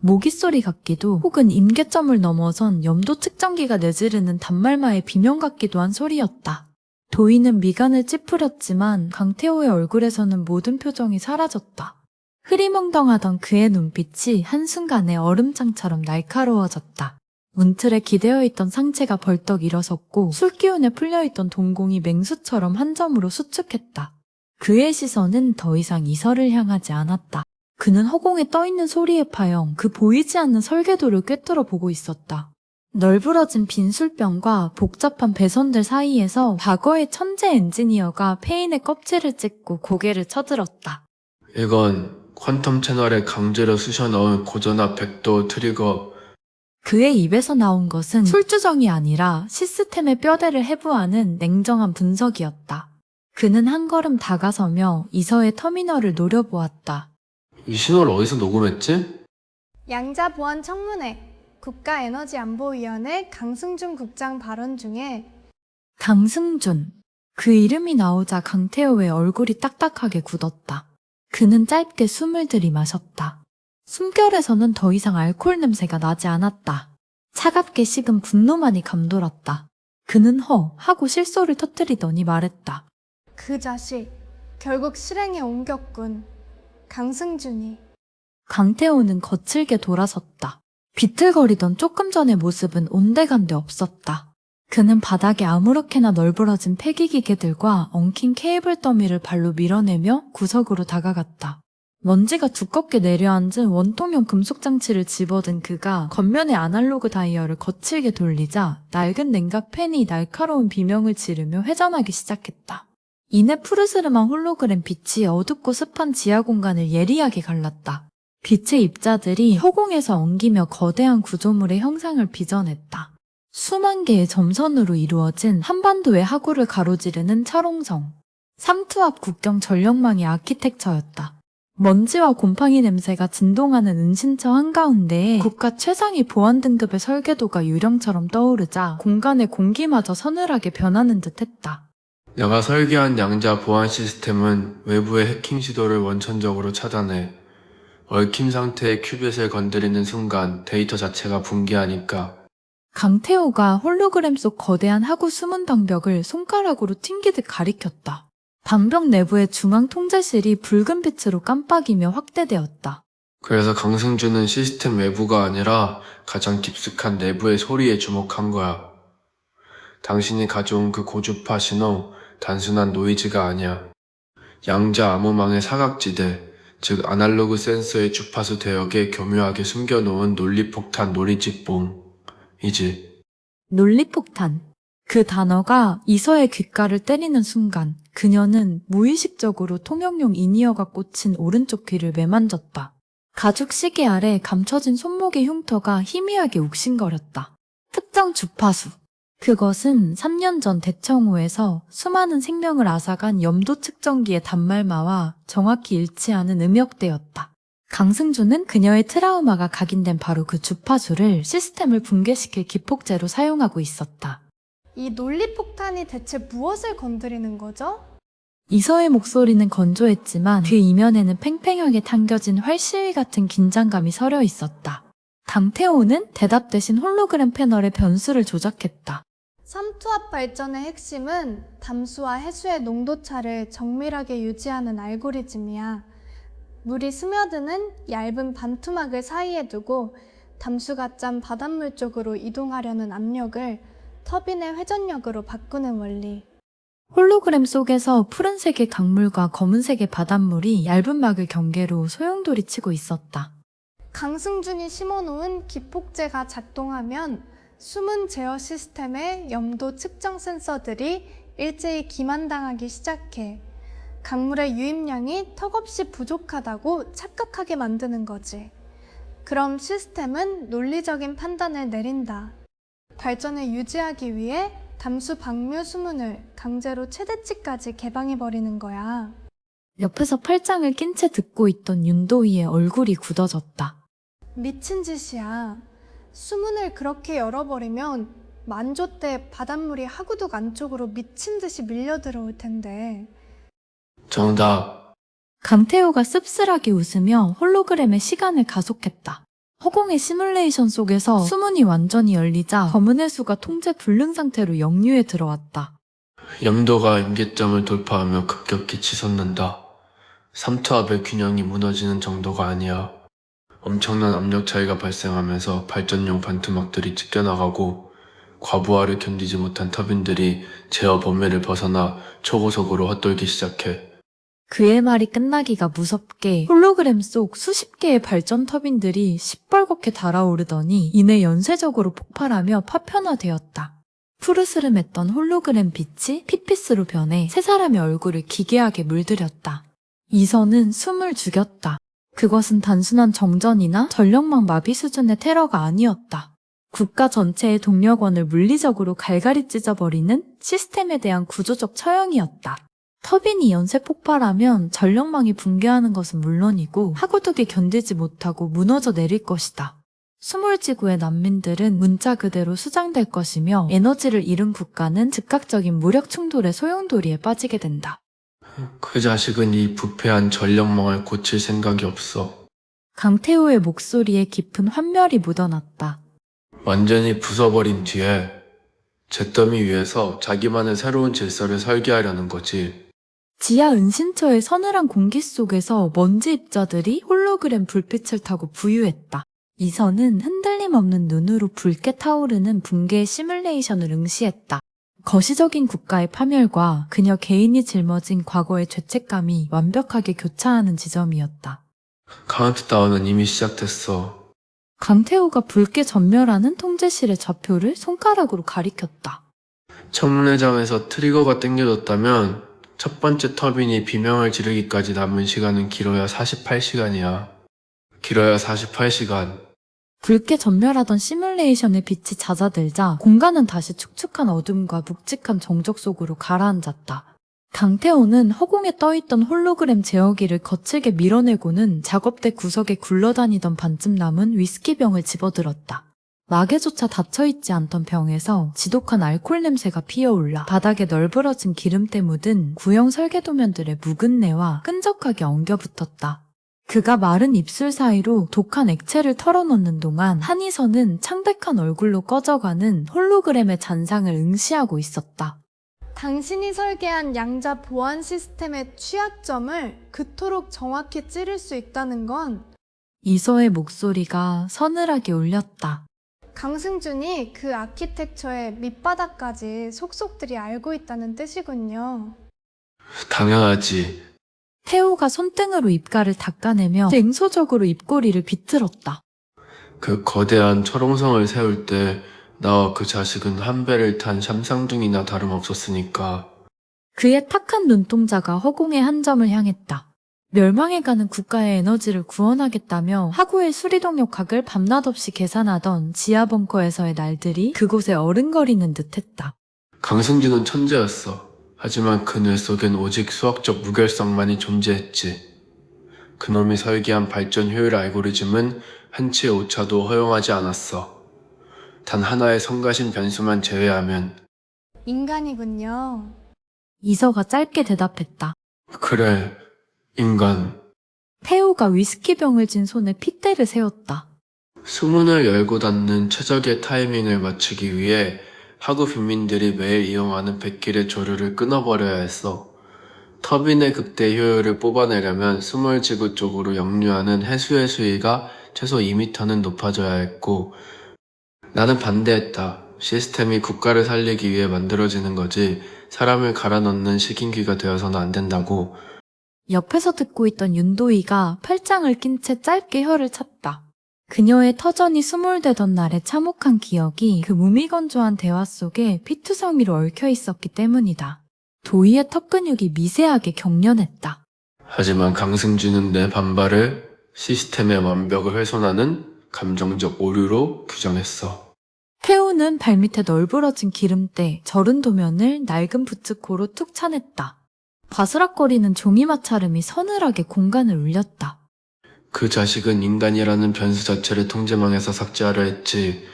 Speaker 1: 모기소리 같기도 혹은 임계점을 넘어선 염도 측정기가 내지르는 단말마의 비명 같기도 한 소리였다. 도희는 미간을 찌푸렸지만 강태호의 얼굴에서는 모든 표정이 사라졌다. 흐리멍덩하던 그의 눈빛이 한순간에 얼음장처럼 날카로워졌다. 문틀에 기대어 있던 상체가 벌떡 일어섰고 술기운에 풀려있던 동공이 맹수처럼 한 점으로 수축했다. 그의 시선은 더 이상 이설을 향하지 않았다. 그는 허공에 떠있는 소리의 파형, 그 보이지 않는 설계도를 꿰뚫어 보고 있었다. 널브러진 빈 술병과 복잡한 배선들 사이에서 과거의 천재 엔지니어가 페인의 껍질을 찢고 고개를 쳐들었다.
Speaker 5: 이건 퀀텀 채널에 강제로 쑤셔 넣은 고전압 백도 트리거.
Speaker 1: 그의 입에서 나온 것은 술주정이 아니라 시스템의 뼈대를 해부하는 냉정한 분석이었다. 그는 한 걸음 다가서며 이서의 터미널을 노려보았다.
Speaker 5: 이 신호를 어디서 녹음했지?
Speaker 2: 양자보안 청문회 국가에너지안보위원회 강승준 국장 발언 중에
Speaker 1: 강승준. 그 이름이 나오자 강태호의 얼굴이 딱딱하게 굳었다. 그는 짧게 숨을 들이마셨다. 숨결에서는 더 이상 알코올 냄새가 나지 않았다. 차갑게 식은 분노만이 감돌았다. 그는 허 하고 실소를 터뜨리더니 말했다.
Speaker 2: 그 자식 결국 실행에 옮겼군. 강승준이.
Speaker 1: 강태호는 거칠게 돌아섰다. 비틀거리던 조금 전의 모습은 온데간데 없었다. 그는 바닥에 아무렇게나 널브러진 폐기기계들과 엉킨 케이블 더미를 발로 밀어내며 구석으로 다가갔다. 먼지가 두껍게 내려앉은 원통형 금속 장치를 집어든 그가 겉면의 아날로그 다이얼을 거칠게 돌리자 낡은 냉각 펜이 날카로운 비명을 지르며 회전하기 시작했다. 이내 푸르스름한 홀로그램 빛이 어둡고 습한 지하 공간을 예리하게 갈랐다. 빛의 입자들이 허공에서 엉기며 거대한 구조물의 형상을 빚어냈다. 수만 개의 점선으로 이루어진 한반도의 하구를 가로지르는 철옹성. 삼투압 국경 전력망의 아키텍처였다. 먼지와 곰팡이 냄새가 진동하는 은신처 한가운데에 국가 최상위 보안 등급의 설계도가 유령처럼 떠오르자 공간의 공기마저 서늘하게 변하는 듯했다.
Speaker 5: 내가 설계한 양자 보안 시스템은 외부의 해킹 시도를 원천적으로 차단해. 얽힘 상태의 큐빗을 건드리는 순간 데이터 자체가 붕괴하니까.
Speaker 1: 강태호가 홀로그램 속 거대한 하구 수문 방벽을 손가락으로 튕기듯 가리켰다. 방벽 내부의 중앙 통제실이 붉은 빛으로 깜빡이며 확대되었다.
Speaker 5: 그래서 강승준은 시스템 외부가 아니라 가장 깊숙한 내부의 소리에 주목한 거야. 당신이 가져온 그 고주파 신호, 단순한 노이즈가 아니야. 양자 암호망의 사각지대, 즉 아날로그 센서의 주파수 대역에 교묘하게 숨겨놓은 논리폭탄 놀이집봉이지.
Speaker 1: 논리폭탄. 그 단어가 이서의 귓가를 때리는 순간 그녀는 무의식적으로 통역용 인이어가 꽂힌 오른쪽 귀를 매만졌다. 가죽 시계 아래 감춰진 손목의 흉터가 희미하게 욱신거렸다. 특정 주파수. 그것은 3년 전 대청호에서 수많은 생명을 앗아간 염도 측정기의 단말마와 정확히 일치하는 음역대였다. 강승준은 그녀의 트라우마가 각인된 바로 그 주파수를 시스템을 붕괴시킬 기폭제로 사용하고 있었다.
Speaker 2: 이 논리폭탄이 대체 무엇을 건드리는 거죠?
Speaker 1: 이서의 목소리는 건조했지만 그 이면에는 팽팽하게 당겨진 활시위 같은 긴장감이 서려 있었다. 강태호는 대답 대신 홀로그램 패널의 변수를 조작했다.
Speaker 2: 삼투압 발전의 핵심은 담수와 해수의 농도차를 정밀하게 유지하는 알고리즘이야. 물이 스며드는 얇은 반투막을 사이에 두고 담수가 짠 바닷물 쪽으로 이동하려는 압력을 터빈의 회전력으로 바꾸는 원리.
Speaker 1: 홀로그램 속에서 푸른색의 강물과 검은색의 바닷물이 얇은 막을 경계로 소용돌이 치고 있었다.
Speaker 2: 강승준이 심어놓은 기폭제가 작동하면 수문 제어 시스템의 염도 측정 센서들이 일제히 기만당하기 시작해. 강물의 유입량이 턱없이 부족하다고 착각하게 만드는 거지. 그럼 시스템은 논리적인 판단을 내린다. 발전을 유지하기 위해 담수 방류 수문을 강제로 최대치까지 개방해버리는 거야.
Speaker 1: 옆에서 팔짱을 낀 채 듣고 있던 윤도희의 얼굴이 굳어졌다.
Speaker 2: 미친 짓이야. 수문을 그렇게 열어버리면 만조 때 바닷물이 하구둑 안쪽으로 미친 듯이 밀려 들어올 텐데.
Speaker 5: 정답.
Speaker 1: 강태호가 씁쓸하게 웃으며 홀로그램의 시간을 가속했다. 허공의 시뮬레이션 속에서 수문이 완전히 열리자 검은 해수가 통제 불능 상태로 역류에 들어왔다.
Speaker 5: 염도가 임계점을 돌파하며 급격히 치솟는다. 삼투압의 균형이 무너지는 정도가 아니야. 엄청난 압력 차이가 발생하면서 발전용 반토막들이 찢겨나가고 과부하를 견디지 못한 터빈들이 제어 범위를 벗어나 초고속으로 헛돌기 시작해.
Speaker 1: 그의 말이 끝나기가 무섭게 홀로그램 속 수십 개의 발전 터빈들이 시뻘겋게 달아오르더니 이내 연쇄적으로 폭발하며 파편화되었다. 푸르스름했던 홀로그램 빛이 핏빛으로 변해 세 사람의 얼굴을 기괴하게 물들였다. 이선은 숨을 죽였다. 그것은 단순한 정전이나 전력망 마비 수준의 테러가 아니었다. 국가 전체의 동력원을 물리적으로 갈갈이 찢어버리는 시스템에 대한 구조적 처형이었다. 터빈이 연쇄 폭발하면 전력망이 붕괴하는 것은 물론이고 하구둑이 견디지 못하고 무너져 내릴 것이다. 수몰지구의 난민들은 문자 그대로 수장될 것이며 에너지를 잃은 국가는 즉각적인 무력 충돌의 소용돌이에 빠지게 된다.
Speaker 5: 그 자식은 이 부패한 전력망을 고칠 생각이 없어.
Speaker 1: 강태호의 목소리에 깊은 환멸이 묻어났다.
Speaker 5: 완전히 부숴버린 뒤에 잿더미 위에서 자기만의 새로운 질서를 설계하려는 거지.
Speaker 1: 지하 은신처의 서늘한 공기 속에서 먼지 입자들이 홀로그램 불빛을 타고 부유했다. 이선은 흔들림 없는 눈으로 붉게 타오르는 붕괴의 시뮬레이션을 응시했다. 거시적인 국가의 파멸과 그녀 개인이 짊어진 과거의 죄책감이 완벽하게 교차하는 지점이었다.
Speaker 5: 카운트다운은 이미 시작됐어.
Speaker 1: 강태호가 붉게 전멸하는 통제실의 좌표를 손가락으로 가리켰다.
Speaker 5: 청문회장에서 트리거가 당겨졌다면 첫 번째 터빈이 비명을 지르기까지 남은 시간은 길어야 48시간이야. 길어야 48시간.
Speaker 1: 붉게 전멸하던 시뮬레이션의 빛이 잦아들자 공간은 다시 축축한 어둠과 묵직한 정적 속으로 가라앉았다. 강태호는 허공에 떠있던 홀로그램 제어기를 거칠게 밀어내고는 작업대 구석에 굴러다니던 반쯤 남은 위스키병을 집어들었다. 막에조차 닫혀있지 않던 병에서 지독한 알코올 냄새가 피어올라 바닥에 널브러진 기름때 묻은 구형 설계도면들의 묵은 내와 끈적하게 엉겨붙었다. 그가 마른 입술 사이로 독한 액체를 털어넣는 동안 한이선은 창백한 얼굴로 꺼져가는 홀로그램의 잔상을 응시하고 있었다.
Speaker 2: 당신이 설계한 양자 보안 시스템의 취약점을 그토록 정확히 찌를 수 있다는 건
Speaker 1: 이서의 목소리가 서늘하게 울렸다.
Speaker 2: 강승준이 그 아키텍처의 밑바닥까지 속속들이 알고 있다는 뜻이군요.
Speaker 5: 당연하지.
Speaker 1: 태호가 손등으로 입가를 닦아내며 냉소적으로 입꼬리를 비틀었다.
Speaker 5: 그 거대한 철옹성을 세울 때 나와 그 자식은 한 배를 탄 샴쌍둥이나 다름없었으니까.
Speaker 1: 그의 탁한 눈동자가 허공의 한 점을 향했다. 멸망해가는 국가의 에너지를 구원하겠다며 하구의 수리동력학을 밤낮 없이 계산하던 지하 벙커에서의 날들이 그곳에 어른거리는 듯했다.
Speaker 5: 강승준은 천재였어. 하지만 그 뇌 속엔 오직 수학적 무결성만이 존재했지. 그놈이 설계한 발전 효율 알고리즘은 한치의 오차도 허용하지 않았어. 단 하나의 성가신 변수만 제외하면.
Speaker 2: 인간이군요.
Speaker 1: 이서가 짧게 대답했다.
Speaker 5: 그래, 인간.
Speaker 1: 태호가 위스키병을 진 손에 핏대를 세웠다.
Speaker 5: 수문을 열고 닫는 최적의 타이밍을 맞추기 위해 하구 빈민들이 매일 이용하는 백길의 조류를 끊어버려야 했어. 터빈의 극대 효율을 뽑아내려면 수몰지구 쪽으로 역류하는 해수의 수위가 최소 2m는 높아져야 했고, 나는 반대했다. 시스템이 국가를 살리기 위해 만들어지는 거지 사람을 갈아 넣는 식인귀가 되어서는 안 된다고.
Speaker 1: 옆에서 듣고 있던 윤도희가 팔짱을 낀 채 짧게 혀를 찼다. 그녀의 터전이 수몰되던 날의 참혹한 기억이 그 무미건조한 대화 속에 피투성이로 얽혀 있었기 때문이다. 도희의 턱근육이 미세하게 경련했다.
Speaker 5: 하지만 강승준은 내 반발을 시스템의 완벽을 훼손하는 감정적 오류로 규정했어.
Speaker 1: 태우는 발밑에 널브러진 기름때 절은 도면을 낡은 부츠코로 툭 차냈다. 바스락거리는 종이 마찰음이 서늘하게 공간을 울렸다.
Speaker 5: 그 자식은 인간이라는 변수 자체를 통제망에서 삭제하려 했지.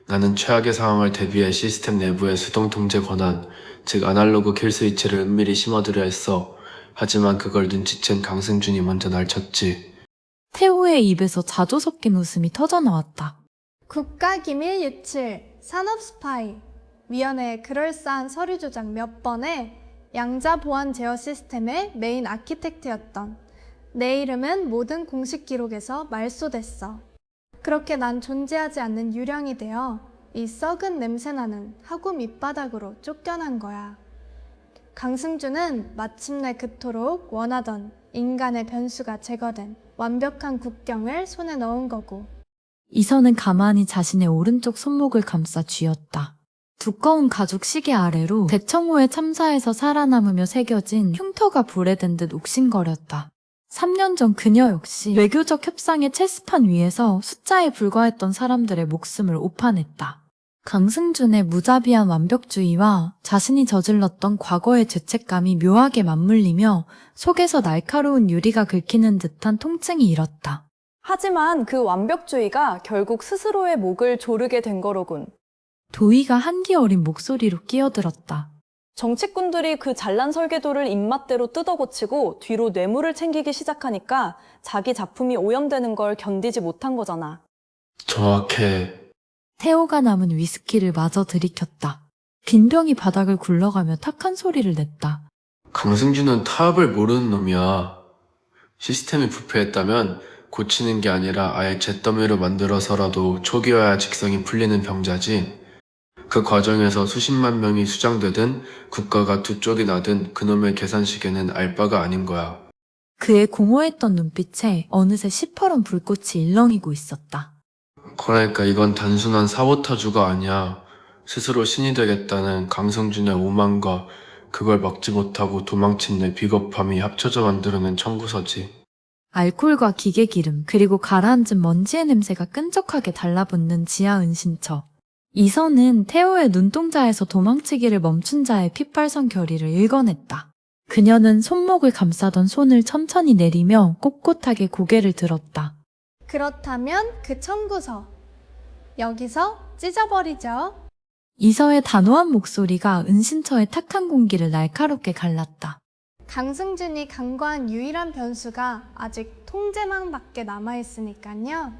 Speaker 5: 나는 최악의 상황을 대비해 시스템 내부의 수동 통제 권한, 즉 아날로그 킬 스위치를 은밀히 심어두려 했어. 하지만 그걸 눈치챈 강승준이 먼저 날 쳤지.
Speaker 1: 태호의 입에서 자조 섞인 웃음이 터져나왔다.
Speaker 2: 국가기밀 유출, 산업 스파이, 위원회의 그럴싸한 서류 조작 몇 번에 양자 보안 제어 시스템의 메인 아키텍트였던 내 이름은 모든 공식 기록에서 말소됐어. 그렇게 난 존재하지 않는 유령이 되어 이 썩은 냄새나는 하구 밑바닥으로 쫓겨난 거야. 강승주는 마침내 그토록 원하던 인간의 변수가 제거된 완벽한 국경을 손에 넣은 거고.
Speaker 1: 이선은 가만히 자신의 오른쪽 손목을 감싸 쥐었다. 두꺼운 가죽 시계 아래로 대청호의 참사에서 살아남으며 새겨진 흉터가 불에 든 듯 옥신거렸다. 3년 전 그녀 역시 외교적 협상의 체스판 위에서 숫자에 불과했던 사람들의 목숨을 오판했다. 강승준의 무자비한 완벽주의와 자신이 저질렀던 과거의 죄책감이 묘하게 맞물리며 속에서 날카로운 유리가 긁히는 듯한 통증이 일었다.
Speaker 3: 하지만 그 완벽주의가 결국 스스로의 목을 조르게 된 거로군.
Speaker 1: 도희가 한기 어린 목소리로 끼어들었다.
Speaker 3: 정치꾼들이 그 잘난 설계도를 입맛대로 뜯어고치고 뒤로 뇌물을 챙기기 시작하니까 자기 작품이 오염되는 걸 견디지 못한 거잖아.
Speaker 5: 정확해.
Speaker 1: 태호가 남은 위스키를 마저 들이켰다. 빈병이 바닥을 굴러가며 탁한 소리를 냈다.
Speaker 5: 강승준은 타협을 모르는 놈이야. 시스템이 부패했다면 고치는 게 아니라 아예 잿더미로 만들어서라도 초기화야 직성이 풀리는 병자지. 그 과정에서 수십만 명이 수장되든 국가가 두 쪽이 나든 그놈의 계산식에는 알 바가 아닌 거야.
Speaker 1: 그의 공허했던 눈빛에 어느새 시퍼런 불꽃이 일렁이고 있었다.
Speaker 5: 그러니까 이건 단순한 사보타주가 아니야. 스스로 신이 되겠다는 강승준의 오만과 그걸 막지 못하고 도망친 내 비겁함이 합쳐져 만들어낸 청구서지.
Speaker 1: 알코올과 기계기름 그리고 가라앉은 먼지의 냄새가 끈적하게 달라붙는 지하 은신처. 이선은 태호의 눈동자에서 도망치기를 멈춘 자의 핏발성 결의를 읽어냈다. 그녀는 손목을 감싸던 손을 천천히 내리며 꼿꼿하게 고개를 들었다.
Speaker 2: 그렇다면 그 청구서 여기서 찢어버리죠.
Speaker 1: 이서의 단호한 목소리가 은신처의 탁한 공기를 날카롭게 갈랐다.
Speaker 2: 강승준이 간과한 유일한 변수가 아직 통제망 밖에 남아있으니까요.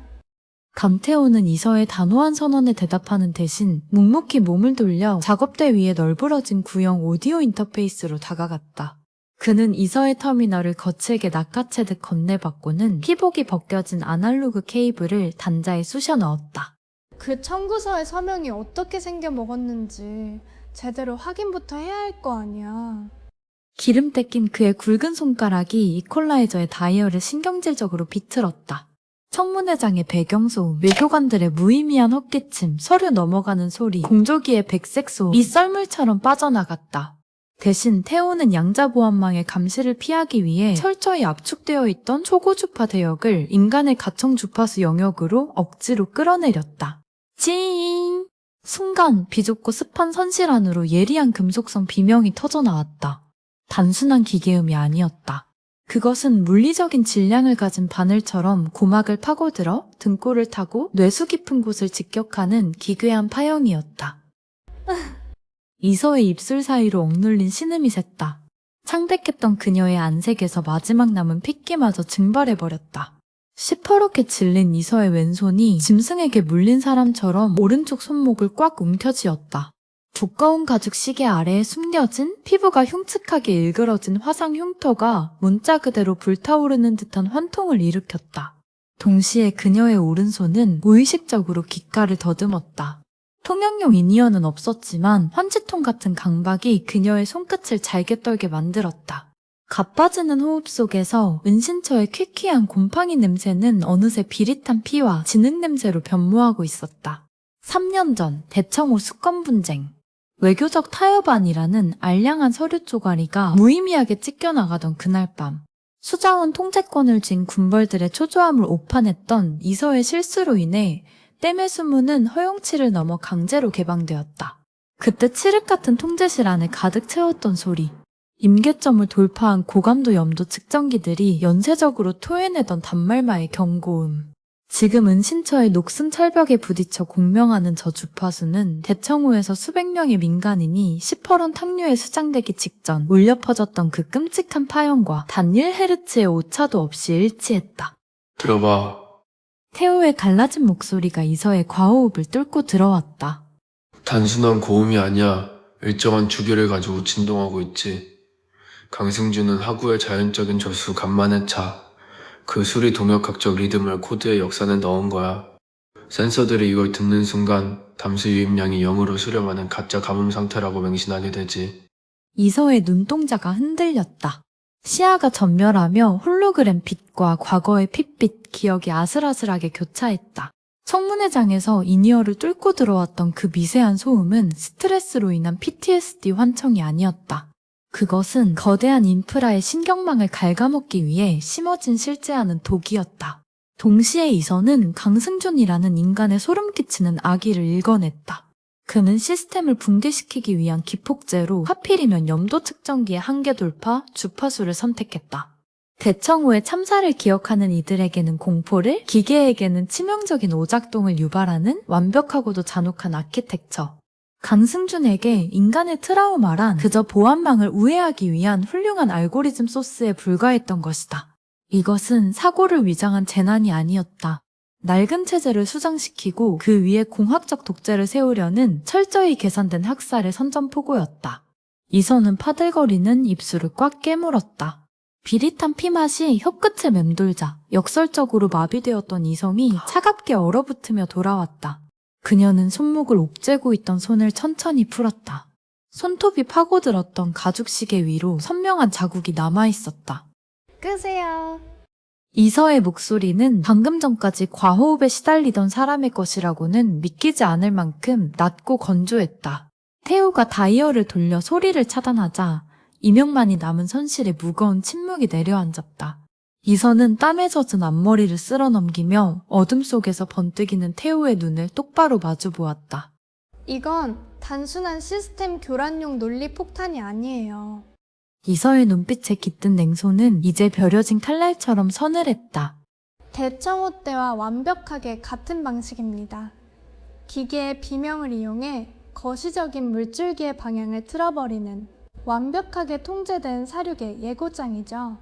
Speaker 1: 강태호는 이서의 단호한 선언에 대답하는 대신 묵묵히 몸을 돌려 작업대 위에 널브러진 구형 오디오 인터페이스로 다가갔다. 그는 이서의 터미널을 거칠게 낚아채듯 건네받고는 피복이 벗겨진 아날로그 케이블을 단자에 쑤셔 넣었다.
Speaker 2: 그 청구서의 서명이 어떻게 생겨 먹었는지 제대로 확인부터 해야 할 거 아니야.
Speaker 1: 기름때 낀 그의 굵은 손가락이 이퀄라이저의 다이얼을 신경질적으로 비틀었다. 청문회장의 배경소음, 외교관들의 무의미한 헛기침, 서류 넘어가는 소리, 공조기의 백색 소음이 썰물처럼 빠져나갔다. 대신 태호는 양자보안망의 감시를 피하기 위해 철저히 압축되어 있던 초고주파 대역을 인간의 가청 주파수 영역으로 억지로 끌어내렸다. 찡! 순간 비좁고 습한 선실 안으로 예리한 금속성 비명이 터져나왔다. 단순한 기계음이 아니었다. 그것은 물리적인 질량을 가진 바늘처럼 고막을 파고들어 등골을 타고 뇌수 깊은 곳을 직격하는 기괴한 파형이었다. 이서의 입술 사이로 억눌린 신음이 샜다. 창백했던 그녀의 안색에서 마지막 남은 핏기마저 증발해버렸다. 시퍼렇게 질린 이서의 왼손이 짐승에게 물린 사람처럼 오른쪽 손목을 꽉 움켜쥐었다. 두꺼운 가죽 시계 아래에 숨겨진 피부가 흉측하게 일그러진 화상 흉터가 문자 그대로 불타오르는 듯한 환통을 일으켰다. 동시에 그녀의 오른손은 무의식적으로 귓가를 더듬었다. 통영용 인이어는 없었지만 환지통 같은 강박이 그녀의 손끝을 잘게 떨게 만들었다. 가빠지는 호흡 속에서 은신처의 퀴퀴한 곰팡이 냄새는 어느새 비릿한 피와 진흙 냄새로 변모하고 있었다. 3년 전 대청호 수권 분쟁. 외교적 타협안이라는 알량한 서류 쪼가리가 무의미하게 찢겨나가던 그날 밤. 수자원 통제권을 쥔 군벌들의 초조함을 오판했던 이서의 실수로 인해 댐의 수문은 허용치를 넘어 강제로 개방되었다. 그때 칠흑 같은 통제실 안에 가득 채웠던 소리. 임계점을 돌파한 고감도 염도 측정기들이 연쇄적으로 토해내던 단말마의 경고음. 지금 은신처의 녹슨 철벽에 부딪혀 공명하는 저 주파수는 대청호에서 수백 명의 민간인이 시퍼런 탕류에 수장되기 직전 울려 퍼졌던 그 끔찍한 파형과 단 1헤르츠의 오차도 없이 일치했다.
Speaker 5: 들어봐.
Speaker 1: 태호의 갈라진 목소리가 이서의 과호흡을 뚫고 들어왔다.
Speaker 5: 단순한 고음이 아니야. 일정한 주기를 가지고 진동하고 있지. 강승준은 하구의 자연적인 저수 간만에 차. 그 수리 동역학적 리듬을 코드의 역산에 넣은 거야. 센서들이 이걸 듣는 순간 담수 유입량이 0으로 수렴하는 가짜 가뭄 상태라고 맹신하게 되지.
Speaker 1: 이서의 눈동자가 흔들렸다. 시야가 전멸하며 홀로그램 빛과 과거의 핏빛, 기억이 아슬아슬하게 교차했다. 청문회장에서 인이어를 뚫고 들어왔던 그 미세한 소음은 스트레스로 인한 PTSD 환청이 아니었다. 그것은 거대한 인프라의 신경망을 갉아먹기 위해 심어진 실제하는 독이었다. 동시에 이서는 강승준이라는 인간의 소름 끼치는 악의를 읽어냈다. 그는 시스템을 붕괴시키기 위한 기폭제로 하필이면 염도 측정기의 한계 돌파, 주파수를 선택했다. 대청호의 참사를 기억하는 이들에게는 공포를, 기계에게는 치명적인 오작동을 유발하는 완벽하고도 잔혹한 아키텍처. 강승준에게 인간의 트라우마란 그저 보안망을 우회하기 위한 훌륭한 알고리즘 소스에 불과했던 것이다. 이것은 사고를 위장한 재난이 아니었다. 낡은 체제를 수정시키고 그 위에 공학적 독재를 세우려는 철저히 계산된 학살의 선전포고였다. 이서는 파들거리는 입술을 꽉 깨물었다. 비릿한 피맛이 혀끝에 맴돌자 역설적으로 마비되었던 이성이 차갑게 얼어붙으며 돌아왔다. 그녀는 손목을 옥죄고 있던 손을 천천히 풀었다. 손톱이 파고들었던 가죽 시계 위로 선명한 자국이 남아있었다.
Speaker 2: 끄세요.
Speaker 1: 이서의 목소리는 방금 전까지 과호흡에 시달리던 사람의 것이라고는 믿기지 않을 만큼 낮고 건조했다. 태우가 다이얼을 돌려 소리를 차단하자 이명만이 남은 선실에 무거운 침묵이 내려앉았다. 이서는 땀에 젖은 앞머리를 쓸어 넘기며 어둠 속에서 번뜩이는 태우의 눈을 똑바로 마주 보았다.
Speaker 2: 이건 단순한 시스템 교란용 논리 폭탄이 아니에요.
Speaker 1: 이서의 눈빛에 깃든 냉소는 이제 벼려진 칼날처럼 서늘했다.
Speaker 2: 대청호 때와 완벽하게 같은 방식입니다. 기계의 비명을 이용해 거시적인 물줄기의 방향을 틀어버리는 완벽하게 통제된 사륙의 예고장이죠.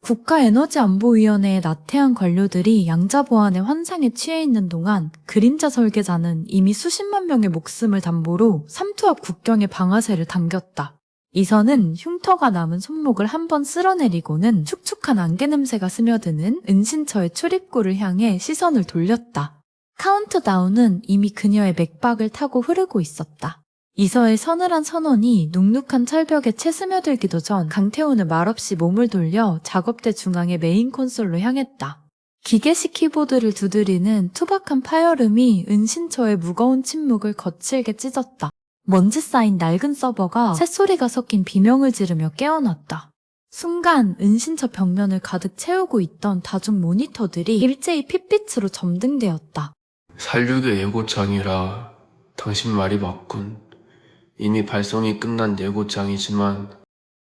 Speaker 1: 국가에너지안보위원회의 나태한 관료들이 양자보안의 환상에 취해 있는 동안 그림자 설계자는 이미 수십만 명의 목숨을 담보로 삼투압 국경의 방아쇠를 당겼다. 이서는 흉터가 남은 손목을 한번 쓸어내리고는 축축한 안개 냄새가 스며드는 은신처의 출입구를 향해 시선을 돌렸다. 카운트다운은 이미 그녀의 맥박을 타고 흐르고 있었다. 이서의 서늘한 선언이 눅눅한 철벽에 채 스며들기도 전 강태훈은 말없이 몸을 돌려 작업대 중앙의 메인 콘솔로 향했다. 기계식 키보드를 두드리는 투박한 파열음이 은신처의 무거운 침묵을 거칠게 찢었다. 먼지 쌓인 낡은 서버가 새소리가 섞인 비명을 지르며 깨어났다. 순간 은신처 벽면을 가득 채우고 있던 다중 모니터들이 일제히 핏빛으로 점등되었다.
Speaker 5: 살육의 예고장이라 당신 말이 맞군. 이미 발송이 끝난 예고장이지만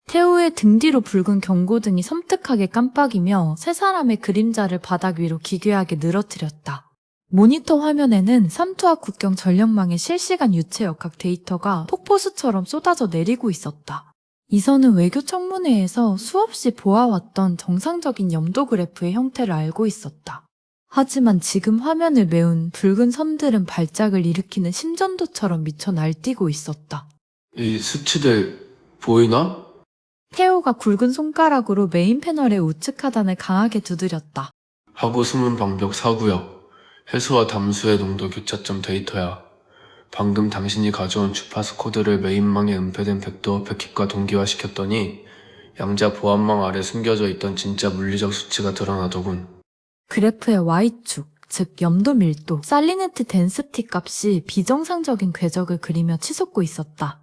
Speaker 1: 태우의 등 뒤로 붉은 경고등이 섬뜩하게 깜빡이며 세 사람의 그림자를 바닥 위로 기괴하게 늘어뜨렸다. 모니터 화면에는 삼투압 국경 전력망의 실시간 유체 역학 데이터가 폭포수처럼 쏟아져 내리고 있었다. 이서는 외교 청문회에서 수없이 보아왔던 정상적인 염도 그래프의 형태를 알고 있었다. 하지만 지금 화면을 메운 붉은 선들은 발작을 일으키는 심전도처럼 미쳐 날뛰고 있었다.
Speaker 5: 이 수치들 보이나?
Speaker 1: 태호가 굵은 손가락으로 메인 패널의 우측 하단을 강하게 두드렸다.
Speaker 5: 하고 숨은 방벽 4구역. 해수와 담수의 농도 교차점 데이터야. 방금 당신이 가져온 주파수 코드를 메인망에 은폐된 백도어 패킷과 동기화시켰더니 양자 보안망 아래 숨겨져 있던 진짜 물리적 수치가 드러나더군.
Speaker 1: 그래프의 Y축, 즉 염도 밀도, 살리네트 덴스티 값이 비정상적인 궤적을 그리며 치솟고 있었다.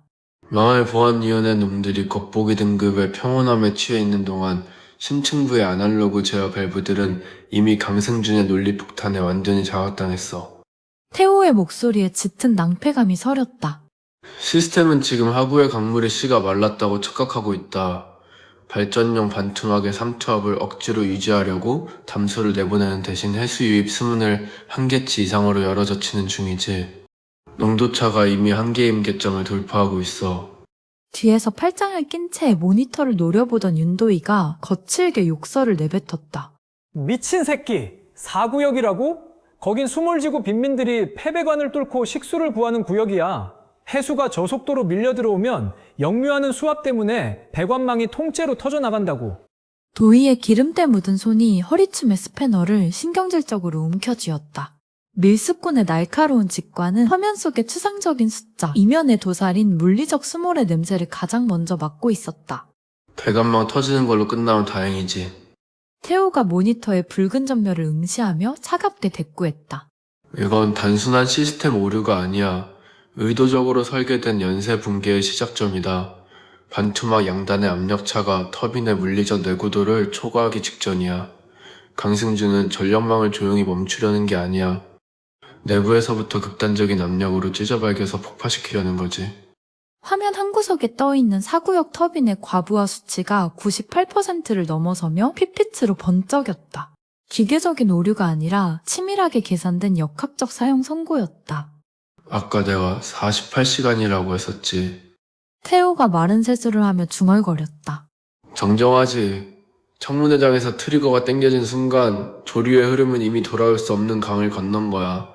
Speaker 5: 망할 보안위원회 놈들이 겉보기 등급의 평온함에 취해 있는 동안 심층부의 아날로그 제어 밸브들은 이미 강승준의 논리 폭탄에 완전히 자각당했어.
Speaker 1: 태호의 목소리에 짙은 낭패감이 서렸다.
Speaker 5: 시스템은 지금 하부의 강물의 씨가 말랐다고 착각하고 있다. 발전용 반투막의 삼투압을 억지로 유지하려고 담수를 내보내는 대신 해수 유입 수문을 한계치 이상으로 열어 젖히는 중이지. 농도차가 이미 한계 임계점을 돌파하고 있어.
Speaker 1: 뒤에서 팔짱을 낀 채 모니터를 노려보던 윤도희가 거칠게 욕설을 내뱉었다.
Speaker 4: 미친 새끼! 4구역이라고? 거긴 수몰지구 빈민들이 패배관을 뚫고 식수를 구하는 구역이야. 해수가 저속도로 밀려 들어오면 역류하는 수압 때문에 배관망이 통째로 터져나간다고.
Speaker 1: 도희의 기름때 묻은 손이 허리춤의 스패너를 신경질적으로 움켜쥐었다. 밀수꾼의 날카로운 직관은 화면 속의 추상적인 숫자, 이면에 도사린 물리적 수몰의 냄새를 가장 먼저 맡고 있었다.
Speaker 5: 배관망 터지는 걸로 끝나면 다행이지.
Speaker 1: 태호가 모니터의 붉은 전멸을 응시하며 차갑게 대꾸했다.
Speaker 5: 이건 단순한 시스템 오류가 아니야. 의도적으로 설계된 연쇄 붕괴의 시작점이다. 반투막 양단의 압력차가 터빈의 물리적 내구도를 초과하기 직전이야. 강승주는 전력망을 조용히 멈추려는 게 아니야. 내부에서부터 극단적인 압력으로 찢어발겨서 폭파시키려는 거지.
Speaker 1: 화면 한 구석에 떠있는 사구역 터빈의 과부하 수치가 98%를 넘어서며 핏빛으로 번쩍였다. 기계적인 오류가 아니라 치밀하게 계산된 역학적 사용 선고였다.
Speaker 5: 아까 내가 48시간이라고 했었지.
Speaker 1: 태호가 마른 세수를 하며 중얼거렸다.
Speaker 5: 정정하지. 청문회장에서 트리거가 당겨진 순간 조류의 흐름은 이미 돌아올 수 없는 강을 건넌 거야.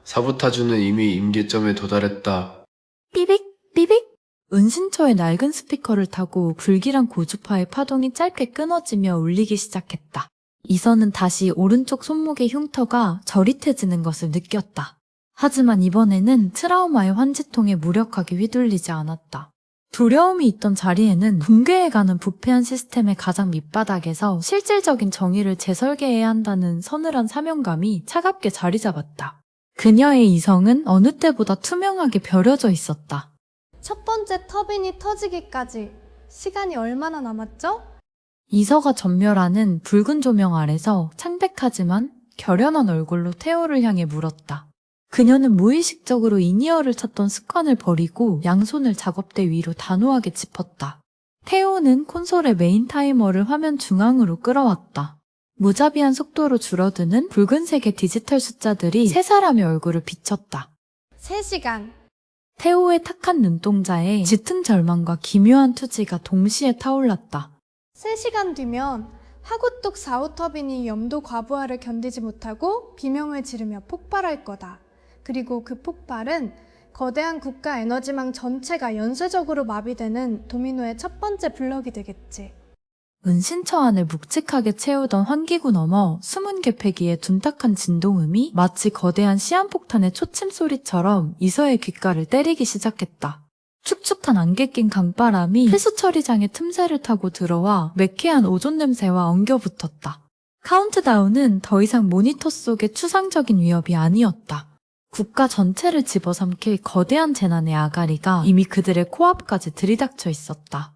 Speaker 5: 사보타주는 이미 임계점에 도달했다.
Speaker 1: 삐빅 삐빅. 은신처의 낡은 스피커를 타고 불길한 고주파의 파동이 짧게 끊어지며 울리기 시작했다. 이선은 다시 오른쪽 손목의 흉터가 저릿해지는 것을 느꼈다. 하지만 이번에는 트라우마의 환지통에 무력하게 휘둘리지 않았다. 두려움이 있던 자리에는 붕괴해가는 부패한 시스템의 가장 밑바닥에서 실질적인 정의를 재설계해야 한다는 서늘한 사명감이 차갑게 자리 잡았다. 그녀의 이성은 어느 때보다 투명하게 벼려져 있었다.
Speaker 2: 첫 번째 터빈이 터지기까지 시간이 얼마나 남았죠?
Speaker 1: 이서가 전멸하는 붉은 조명 아래서 창백하지만 결연한 얼굴로 태호를 향해 물었다. 그녀는 무의식적으로 이니어를 찾던 습관을 버리고 양손을 작업대 위로 단호하게 짚었다. 태호는 콘솔의 메인 타이머를 화면 중앙으로 끌어왔다. 무자비한 속도로 줄어드는 붉은색의 디지털 숫자들이 세 사람의 얼굴을 비췄다.
Speaker 2: 3시간.
Speaker 1: 태호의 탁한 눈동자에 짙은 절망과 기묘한 투지가 동시에 타올랐다.
Speaker 2: 3시간 뒤면 하구뚝 4호 터빈이 염도 과부하를 견디지 못하고 비명을 지르며 폭발할 거다. 그리고 그 폭발은 거대한 국가 에너지망 전체가 연쇄적으로 마비되는 도미노의 첫 번째 블럭이 되겠지.
Speaker 1: 은신처 안을 묵직하게 채우던 환기구 너머 숨은 개폐기의 둔탁한 진동음이 마치 거대한 시한폭탄의 초침 소리처럼 이서의 귓가를 때리기 시작했다. 축축한 안개 낀 강바람이 회수 처리장의 틈새를 타고 들어와 매캐한 오존 냄새와 엉겨붙었다. 카운트다운은 더 이상 모니터 속의 추상적인 위협이 아니었다. 국가 전체를 집어삼킬 거대한 재난의 아가리가 이미 그들의 코앞까지 들이닥쳐 있었다.